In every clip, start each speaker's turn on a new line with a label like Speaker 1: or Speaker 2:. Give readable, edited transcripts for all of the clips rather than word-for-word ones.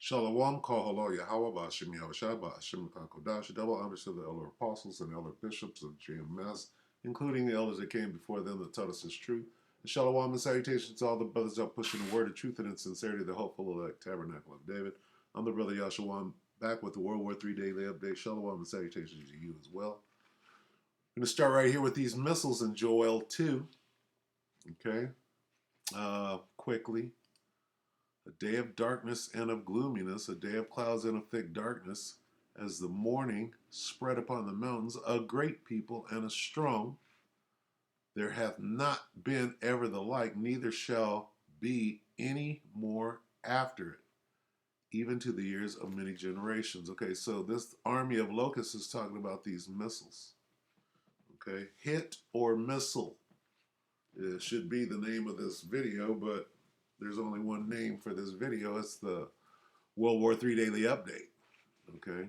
Speaker 1: Shalom, Kahalo, Yahweh, Bashim, Yahushua, Bashim, Kakodash, double honors to the elder apostles and elder bishops of GMS, including the elders that came before them that taught us his truth. And shalom and salutations to all the brothers out pushing the word of truth and in sincerity, the hopeful elect tabernacle of David. I'm the brother Yahshua, back with the WW3 Daily update. Shalom and salutations to you as well. I'm going to start right here with these missiles in Joel 2. Okay, quickly. A day of darkness and of gloominess, a day of clouds and of thick darkness, as the morning spread upon the mountains, a great people and a strong. There hath not been ever the like, neither shall be any more after it, even to the years of many generations. Okay, so this army of locusts is talking about these missiles. Okay, hit or missile. It should be the name of this video, but there's only one name for this video. It's the WW3 Daily Update. Okay?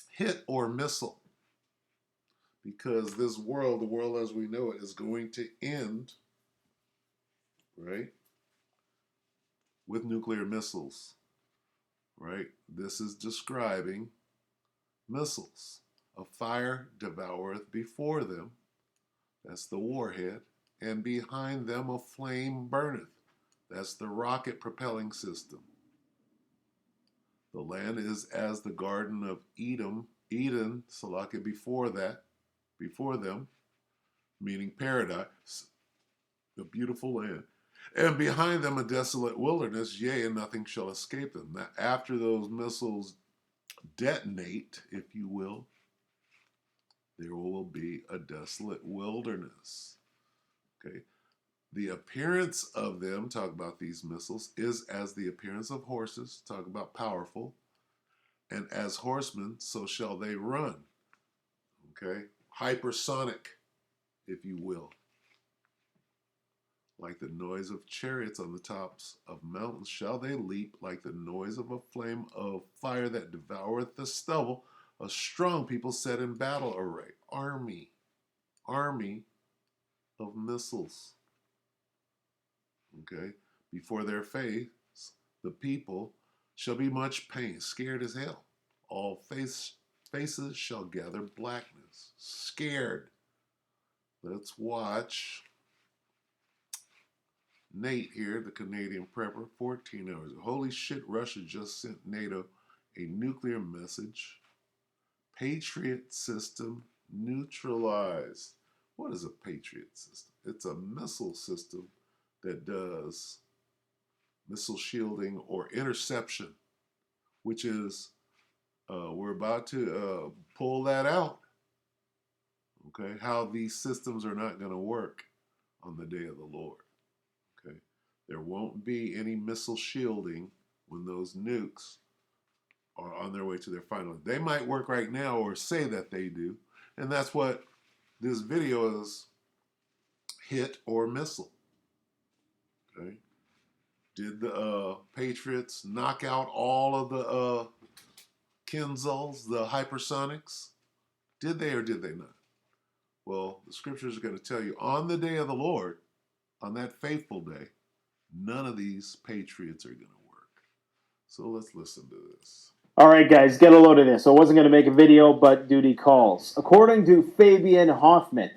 Speaker 1: Hit or missile. Because this world, the world as we know it, is going to end, right, with nuclear missiles. Right? This is describing missiles. A fire devoureth before them. That's the warhead. And behind them a flame burneth. That's the rocket propelling system. The land is as the garden of Eden, Salaka, before them, meaning paradise, the beautiful land. And behind them a desolate wilderness, yea, and nothing shall escape them. Now, after those missiles detonate, if you will, there will be a desolate wilderness. Okay. The appearance of them, talk about these missiles, is as the appearance of horses, talk about powerful, and as horsemen, so shall they run. Okay? Hypersonic, if you will. Like the noise of chariots on the tops of mountains shall they leap, like the noise of a flame of fire that devoureth the stubble. A strong people set in battle array. Army of missiles. Okay, before their face, the people shall be much pain, scared as hell. All faces shall gather blackness, scared. Let's watch Nate here, the Canadian prepper, 14 hours. Holy shit, Russia just sent NATO a nuclear message. Patriot system neutralized. What is a Patriot system? It's a missile system that does missile shielding or interception, which is, we're about to pull that out. Okay, how these systems are not going to work on the day of the Lord. Okay, there won't be any missile shielding when those nukes are on their way to their final. They might work right now or say that they do, and that's what this video is, hit or missile. Okay. Did the Patriots knock out all of the Kinzels, the hypersonics? Did they or did they not? Well, the scriptures are going to tell you on the day of the Lord, on that faithful day, none of these Patriots are going to work. So let's listen to this.
Speaker 2: All right, guys, get a load of this. I wasn't going to make a video, but duty calls. According to Fabian Hoffman,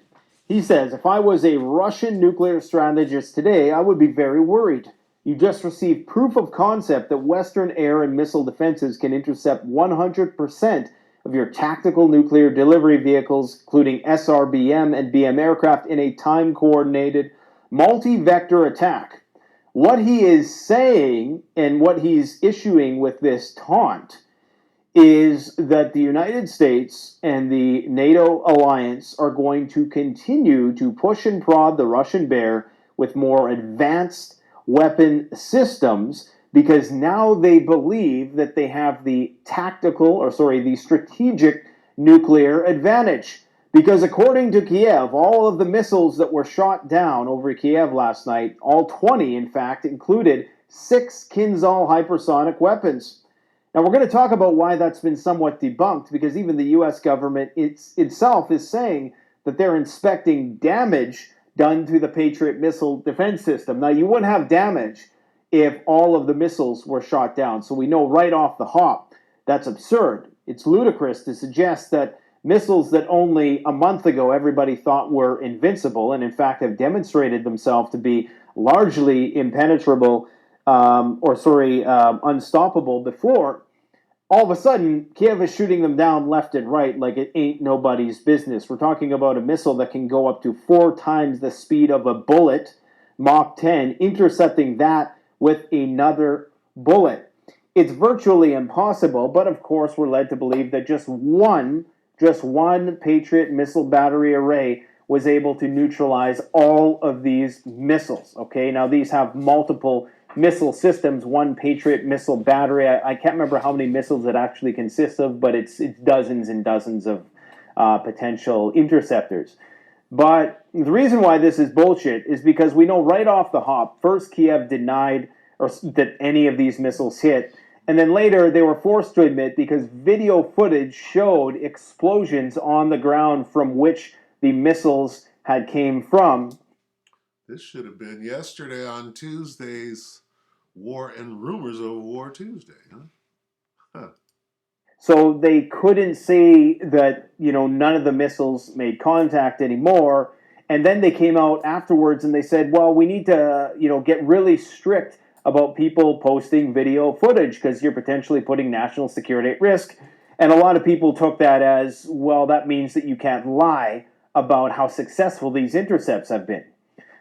Speaker 2: he says, if I was a Russian nuclear strategist today, I would be very worried. You just received proof of concept that Western air and missile defenses can intercept 100% of your tactical nuclear delivery vehicles, including SRBM and BM aircraft, in a time-coordinated, multi-vector attack. What he is saying and what he's issuing with this taunt is that the United States and the NATO alliance are going to continue to push and prod the Russian bear with more advanced weapon systems because now they believe that they have the the strategic nuclear advantage. Because according to Kiev, all of the missiles that were shot down over Kiev last night, all 20 in fact, included 6 Kinzhal hypersonic weapons. Now, we're going to talk about why that's been somewhat debunked, because even the U.S. government itself is saying that they're inspecting damage done to the Patriot missile defense system. Now, you wouldn't have damage if all of the missiles were shot down. So we know right off the hop that's absurd. It's ludicrous to suggest that missiles that only a month ago everybody thought were invincible, and in fact have demonstrated themselves to be largely impenetrable, unstoppable before, all of a sudden, Kiev is shooting them down left and right like it ain't nobody's business. We're talking about a missile that can go up to 4 times the speed of a bullet, Mach 10, intercepting that with another bullet. It's virtually impossible, but of course we're led to believe that just one Patriot missile battery array was able to neutralize all of these missiles. Okay, now these have multiple missile systems, one Patriot missile battery. I can't remember how many missiles it actually consists of, but it's dozens and dozens of potential interceptors. But the reason why this is bullshit is because we know right off the hop, first Kiev denied that any of these missiles hit, and then later they were forced to admit because video footage showed explosions on the ground from which the missiles had came from.
Speaker 1: This should have been yesterday on Tuesday's War and Rumors of War Tuesday, huh?
Speaker 2: So they couldn't say that, none of the missiles made contact anymore. And then they came out afterwards and they said, well, we need to, get really strict about people posting video footage because you're potentially putting national security at risk. And a lot of people took that as, well, that means that you can't lie about how successful these intercepts have been.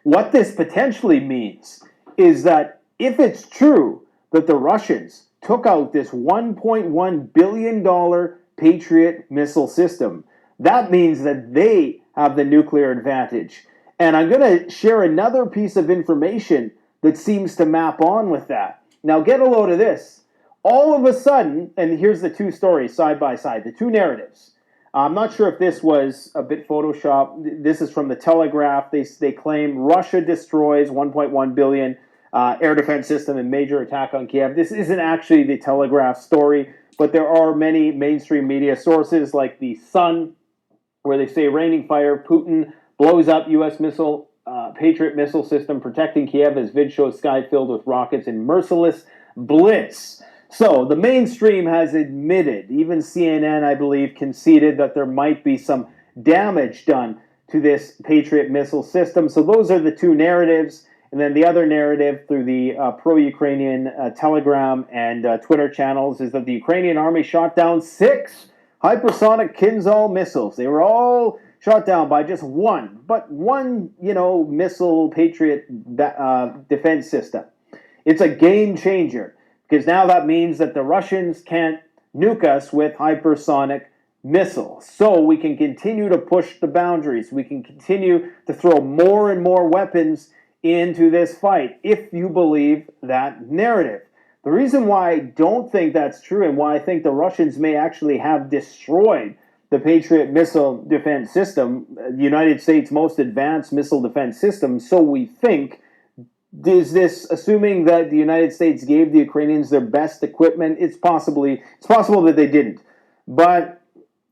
Speaker 2: What this potentially means is that if it's true that the Russians took out this $1.1 billion Patriot missile system, that means that they have the nuclear advantage. And I'm going to share another piece of information that seems to map on with that. Now, get a load of this. All of a sudden, and here's the two stories side by side, the two narratives. I'm not sure if this was a bit Photoshop. This is from the Telegraph. They claim Russia destroys 1.1 billion air defense system in major attack on Kiev. This isn't actually the Telegraph story, but there are many mainstream media sources like The Sun, where they say raining fire, Putin blows up U.S. Patriot missile system protecting Kiev as vid shows sky filled with rockets in merciless blitz. So the mainstream has admitted, even CNN, I believe, conceded that there might be some damage done to this Patriot missile system. So those are the two narratives. And then the other narrative through the pro-Ukrainian Telegram and Twitter channels is that the Ukrainian army shot down 6 hypersonic Kinzhal missiles. They were all shot down by just one, but one, missile Patriot defense system. It's a game changer. Because now that means that the Russians can't nuke us with hypersonic missiles. So we can continue to push the boundaries. We can continue to throw more and more weapons into this fight, if you believe that narrative. The reason why I don't think that's true and why I think the Russians may actually have destroyed the Patriot missile defense system, the United States' most advanced missile defense system, so we think, is this assuming that the United States gave the Ukrainians their best equipment? It's possible that they didn't, but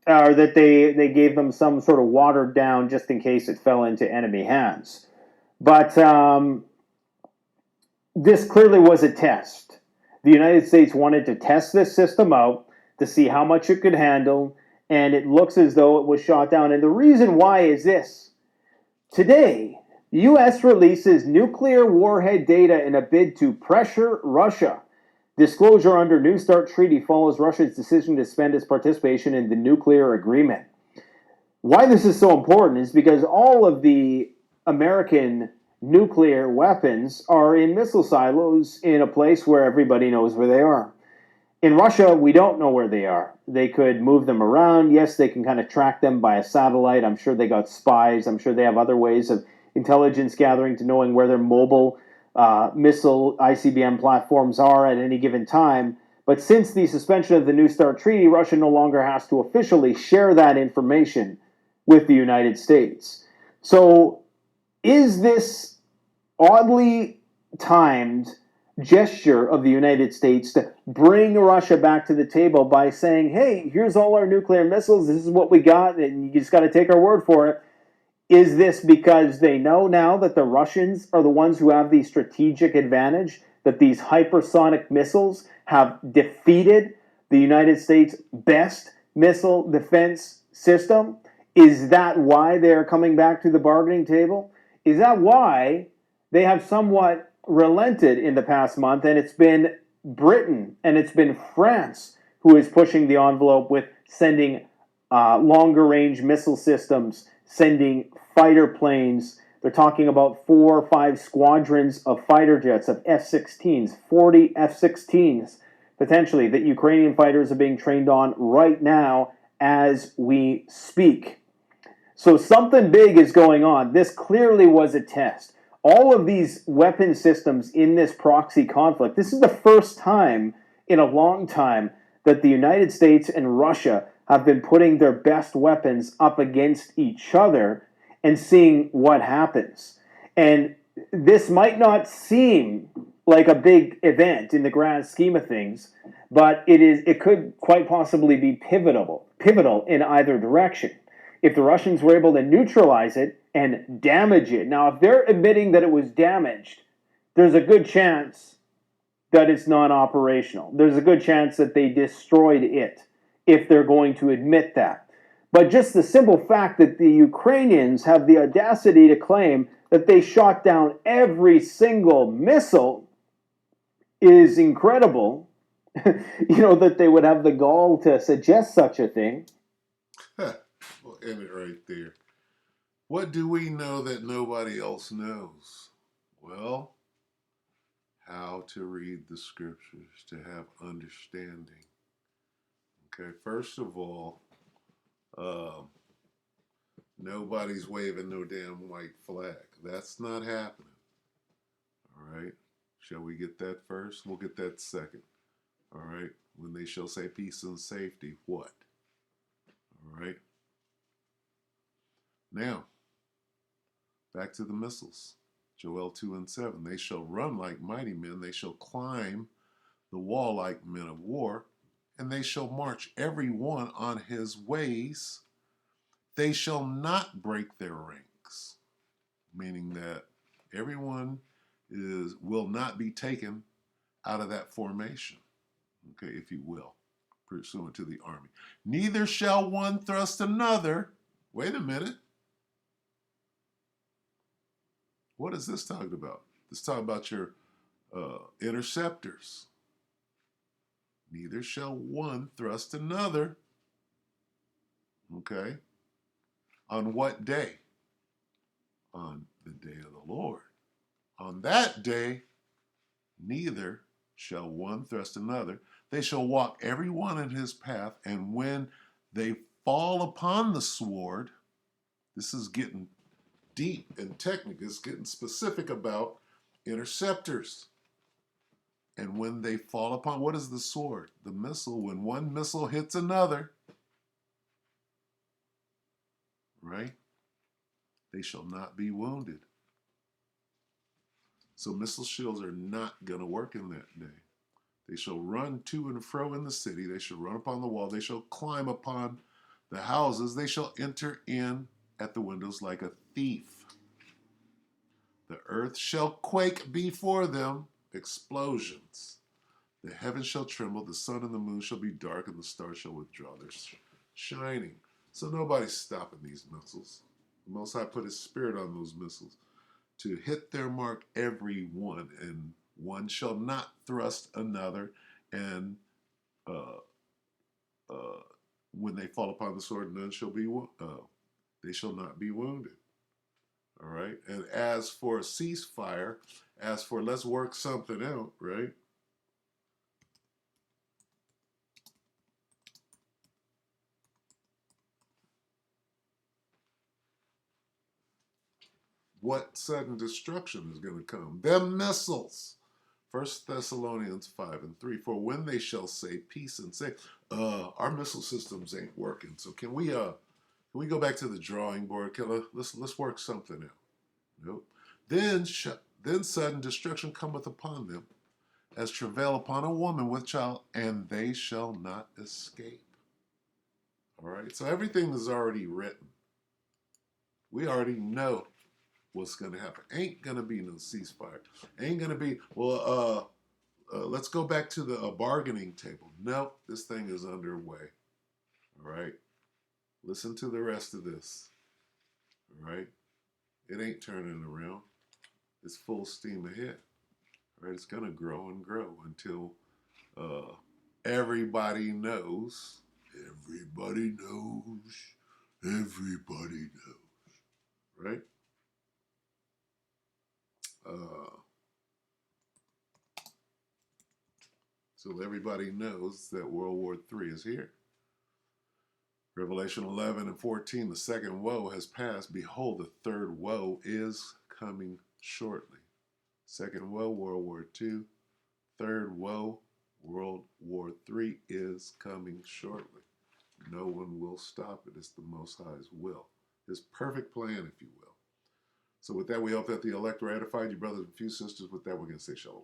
Speaker 2: or that they gave them some sort of watered down just in case it fell into enemy hands. But this clearly was a test. The United States wanted to test this system out to see how much it could handle, and it looks as though it was shot down. And the reason why is this. Today, the U.S. releases nuclear warhead data in a bid to pressure Russia. Disclosure under New START treaty follows Russia's decision to suspend its participation in the nuclear agreement. Why this is so important is because all of the American nuclear weapons are in missile silos in a place where everybody knows where they are. In Russia, we don't know where they are. They could move them around. Yes, they can kind of track them by a satellite. I'm sure they got spies. I'm sure they have other ways of intelligence gathering to knowing where their mobile missile ICBM platforms are at any given time. But since the suspension of the New START treaty, Russia no longer has to officially share that information with the United States. So is this oddly timed gesture of the United States to bring Russia back to the table by saying, hey, here's all our nuclear missiles, this is what we got, and you just got to take our word for it? Is this because they know now that the Russians are the ones who have the strategic advantage, that these hypersonic missiles have defeated the United States' best missile defense system? Is that why they're coming back to the bargaining table? Is that why they have somewhat relented in the past month, and it's been Britain and it's been France who is pushing the envelope with sending longer range missile systems, sending fighter planes. They're talking about 4 or 5 squadrons of fighter jets, of F 16s, 40 F 16s potentially, that Ukrainian fighters are being trained on right now as we speak. So something big is going on. This clearly was a test. All of these weapon systems in this proxy conflict, this is the first time in a long time that the United States and Russia have been putting their best weapons up against each other and seeing what happens. And this might not seem like a big event in the grand scheme of things, but it could quite possibly be pivotal in either direction. If the Russians were able to neutralize it and damage it. Now, if they're admitting that it was damaged, there's a good chance that it's non-operational. There's a good chance that they destroyed it, if they're going to admit that. But just the simple fact that the Ukrainians have the audacity to claim that they shot down every single missile is incredible. That they would have the gall to suggest such a thing.
Speaker 1: We'll end it right there. What do we know that nobody else knows? Well, how to read the scriptures to have understanding. Okay, first of all, nobody's waving no damn white flag. That's not happening. All right, shall we get that first? We'll get that second. All right, when they shall say peace and safety, what? All right. Now, back to the missiles. Joel 2:7. They shall run like mighty men. They shall climb the wall like men of war. And they shall march every one on his ways. They shall not break their ranks. Meaning that everyone will not be taken out of that formation. Okay, if you will, pursuant to the army. Neither shall one thrust another. Wait a minute. What is this talking about? This talking about your interceptors. Neither shall one thrust another. Okay. On what day? On the day of the Lord. On that day, neither shall one thrust another. They shall walk every one in his path, and when they fall upon the sword, this is getting deep and technical, it's getting specific about interceptors. And when they fall upon, what is the sword? The missile. When one missile hits another, right? They shall not be wounded. So missile shields are not going to work in that day. They shall run to and fro in the city. They shall run upon the wall. They shall climb upon the houses. They shall enter in at the windows like a thief. The earth shall quake before them. Explosions. The heavens shall tremble. The sun and the moon shall be dark, and the stars shall withdraw their shining. So nobody's stopping these missiles. The Most High put his spirit on those missiles to hit their mark every one, and one shall not thrust another, and when they fall upon the sword, none shall be they shall not be wounded. All right. And as for a ceasefire, as for let's work something out, right? What sudden destruction is going to come? Them missiles. 1 Thessalonians 5:3. For when they shall say peace and say, our missile systems ain't working. So can we go back to the drawing board? Let's work something out. Nope. Then sudden destruction cometh upon them, as travail upon a woman with child, and they shall not escape. All right. So everything is already written. We already know what's going to happen. Ain't going to be no ceasefire. Ain't going to be, well, let's go back to the bargaining table. Nope, this thing is underway. All right. Listen to the rest of this. All right. It ain't turning around. It's full steam ahead. All right. It's going to grow and grow until everybody knows. Everybody knows. Everybody knows. Right? So everybody knows that World War III is here. Revelation 11 and 14, the second woe has passed. Behold, the third woe is coming shortly. Second woe, World War II. Third woe, World War III is coming shortly. No one will stop it. It's the Most High's will. His perfect plan, if you will. So with that, we hope that the elect are edified. You brothers and few sisters, with that, we're going to say shalom.